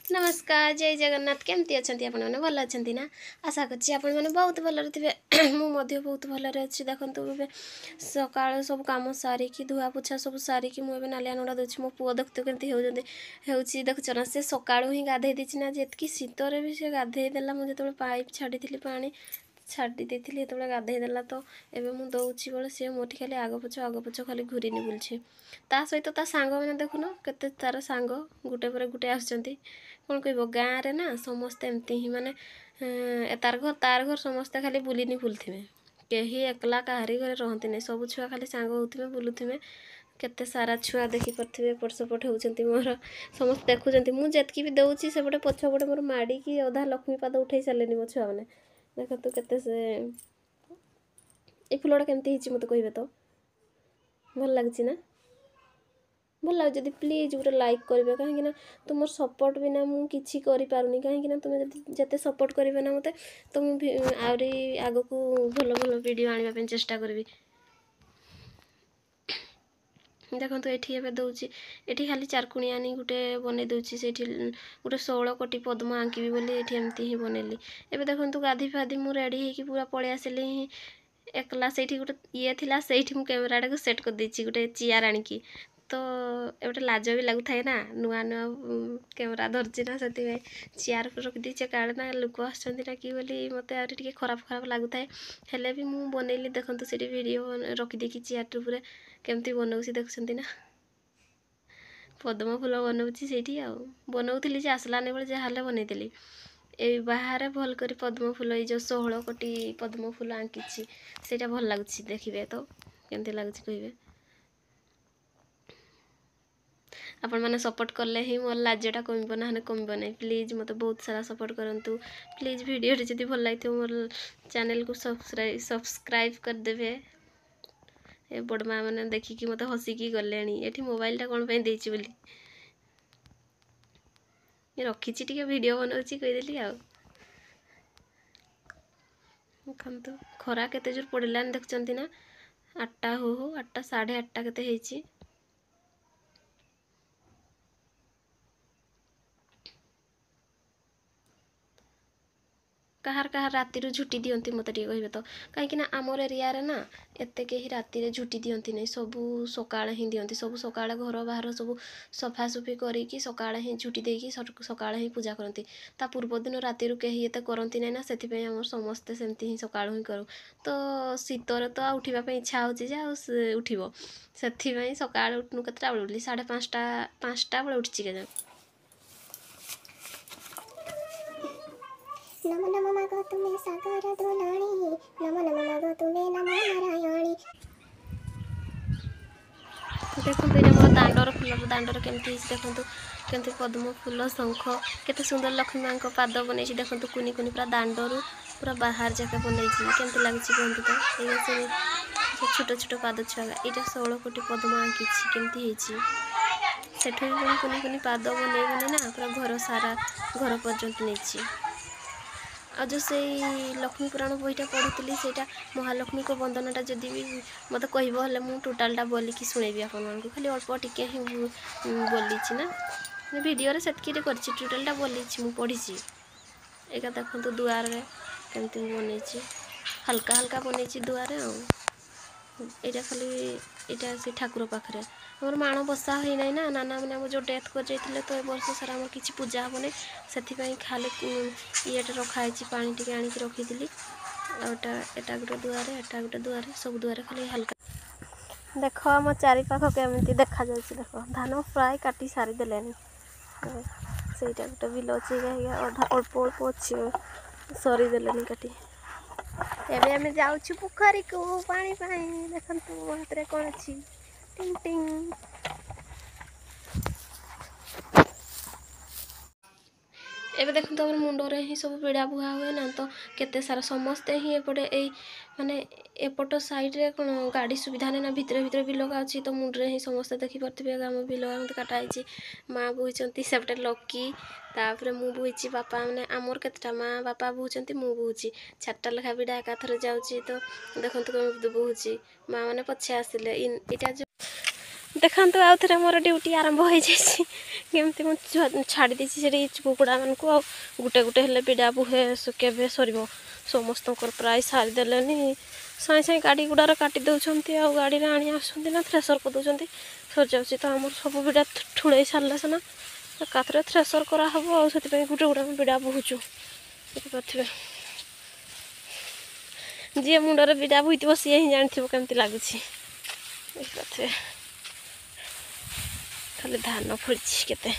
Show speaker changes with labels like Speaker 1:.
Speaker 1: नमस्कार जय जगन्नाथ केमती अच्छा आपण मैंने भल अच्छा ना आशा कर बहुत भल थे मुझे बहुत भल अच्छी देखते सकाल सब कम सारिकी धुआ पोछा सब सारिकी मुझे नालिया नड़ा दूसरी मो पुओ देखते केमती होची देखुच ना से सकाळू ही गाधे देछि ना जेतकी शीतर भी से गाधे देला मुझे जो पाइप छाड़ी पानी छाड़ी देती जो गाधे देला तो एबे मु दौची बेले सी मोटी खाली आग पछ खाली घूरीनी बुलछे ता सहित ता सांग मैंने देखुन केते तार सांग गुटे पर गुटे आसुचंती कौन कह गाँव रे ना समस्ते एमती ही माने तार घर समस्ते खाली बुलिनी बुलुवे कहीं एकला कहारी घरे रहती नहीं सब छुआ खाली सांग होते बुलुवे केते सारा छुआ देखी पारे एपट सेपट होती मोर समस्त देखुं मुझे भी दौची सेपटे पछपटे मोर माड़ी की अधा लक्ष्मी पाद उठे सारे मो छुआ मैंने देखो केते से फुलटा केमती मत कहे तो भल लगे ना भल लगे जब प्लीज गोटे लाइक करेंगे कहीं तुम सपोर्ट बिना मुझे करें कहीं तुम्हें जिते सपोर्ट करेंगे ना मत तो मुझे आग को भल भल वीडियो आने चेष्टा करी देखो ये दौची ये खाली चारकुणियानी गोटे बन दूसरी से गोटे 16 कोटी पद्म आंकी बोली एमती ही बनैली एवं देखो गाधी फाधी मुझे रेडी हो पूरा पलि आसली एकला से गोटे ये थी से कैमेराटा को सेट कर देती गोटे चेयर आणिकी तो एवटे लाज भी लगुता है ना नुआ नुआ कैमेरा धरची ना से चेयर पर रखीदे काले ना लोक आसना कि बोली मत आगे खराब खराब लगुता है हेले भी मुझे बनैली देखो से वीडियो रखीदे चेयर पूरे केमती बनाऊँ देखुं ना पद्म फूल बनाऊँगी से बनाऊली आसलानी बेले जहाँ बनईली ये बाहर भल कर पद्म फूल ये जो 16 कोटी पद्म फूल आंकी से भल लगुच देखिए तो केमती लगुच कहे आपण मैंने सपोर्ट कले ही मोर लाजटा कमिब ना कमिब ना प्लीज मत बहुत सारा सपोर्ट करूँ प्लीज वीडियो जब भल लगे मोर चैनल को सब्सक्राइब करदे ए बड़ माँ मैंने देखिकी मत हसिकी गले ये मोबाइलटा कौन देची बोली रखी टे वीडियो बनाऊँगी कहीदेली देखु खरा केते जोर पड़ानी देखुं ना 8टा हो 8टा 8:30 केते होईची कहार कहार राति झुटी दियंती मत कहे तो कहीं आमर एरिया रे ना एत कहीं राति झुटी दियंती नहीं सबू सकाळ ही दियंती सब सकाळ घर बाहर सब सफासफी करी सकाळ ही झुटी देकी सकाळ ही पूजा करती ता पूर्व दिन राति कहीं एत करती नहीं ना से आम समस्ते सेमती ही सकाळ ही करूँ तो शीतर तो उठापी इच्छा हो उठब से सकाळ उठनु केतटा बेले उठली 5:30 बेले उठी के
Speaker 2: नमो नमो मागो तुम्हें सागर दुलाणी नमो नमो मागो तुम्हें नमो नारायणी
Speaker 1: देखो ये मोर दांडर फूल दांडर केमती देखो केमती पद्म फूल शंख केते सुंदर लक्ष्मी माँ को पाद बन देखो कुनी कुनी पूरा दांडर पूरा बाहर जगह बन केमती लगे कहते तो ये सब छोट छोट पाद छुआ यहाँ 16 कोटी पद्म आंकी केमती सेठ कुनी कुनी पाद बन ना पूरा घर सारा घर पर्यंत नहीं आ जो से लक्ष्मी पुराण बहीटा पढ़ुली से महालक्ष्मी को वंदनाटा जदि भी मत कहले मुझे टोटालटा बोलिकी शुणेबी आपण खाली अल्प टिके ही बोली ना वीडियो से टोटालटा बोली पढ़ी एक देखो दुआर केमती बन हल्का हल्का बन दुआर यहाँ खाली यहाँ से ठाकुर पाखे मोर माण बसा हो ना नाना मैंने जो डेथ कर जाइए तो वर्ष सारा आम किसी पूजा हेनी से खाली ये रखाई पानी टी आणिक रखीदी आटा गोटे दुआर एटा गोटे दुआर सब दुआर खाली हल्का देख आम चारिपाख केमती देखा देख धान प्राय काटी सारीदे से गोटे बिल अच्छे अधा अल्प अल्प अच्छे सरीदे काटी एबे आम जाऊँ पोखरी को पानी देखो हाथ में कौन अच्छी टिंग टिंग एबे देखो तो मुंडरे ही सब पीड़ा बुहा हुए ना तो केते सारा समस्ते ही एपटे यही माने एपट साइड रे कौन गाड़ी सुविधा नहीं ना भितर भितर बिल अच्छी तो मुंडरे ही समस्ते देखिपे आम बिल काटाई माँ बोईचंती सेपटे लकी तापर मु बोईची बापा मैंने आमर केतटा माँ बापा बोचंती मु बोची 4टा लेखा बिड़ा एकाथर जाऊँगी तो देखो कमी बोची माँ मैंने पछे आसिले इटा जो देखो आउ थे मोर ड्यूटी आरंभ हो କେମିତି ମୁଁ ଛାଡ଼ି ଦେଇଛି ସେଠି କୁକୁଡ଼ାମାନଙ୍କୁ ଆଉ ଗୋଟେ ଗୋଟେ ହେଲେ ବିଡ଼ା ବୁହେ କେବେ ସରିବ ସମସ୍ତଙ୍କର ପ୍ରାୟ ସାରିଦେଲେନି ସାଙ୍ଗେ ସାଙ୍ଗେ ଗାଡ଼ି ଗୁଡ଼ାରେ କାଟି ଦେଉଛନ୍ତି ଆଉ ଗାଡ଼ିରେ ଆଣି ଆସୁଛନ୍ତି ନା ଥ୍ରେସର କରିଦେଉଛନ୍ତି ସରିଯାଉଛି ତ ଆମର ସବୁ ବିଡ଼ା ଠୁଳେଇ ସାରିଲେ ସିନା ଏକାଥରେ ଥ୍ରେସର କରାହେବ ଆଉ ସେଥିପାଇଁ ଗୋଟେ ଗୋଟେ ଆମେ ବିଡ଼ା ବୋହୁଛୁ ବୁଝିପାରୁଥିବେ ଯିଏ ମୁଣ୍ଡରେ ବିଡ଼ା ବୋହିଥିବ ସିଏ ହିଁ ଜାଣିଥିବ କେମିତି ଲାଗୁଛି ବୁଝିପାରୁଥିବେ ଖାଲି ଧାନ ଫଳିଛି କେତେ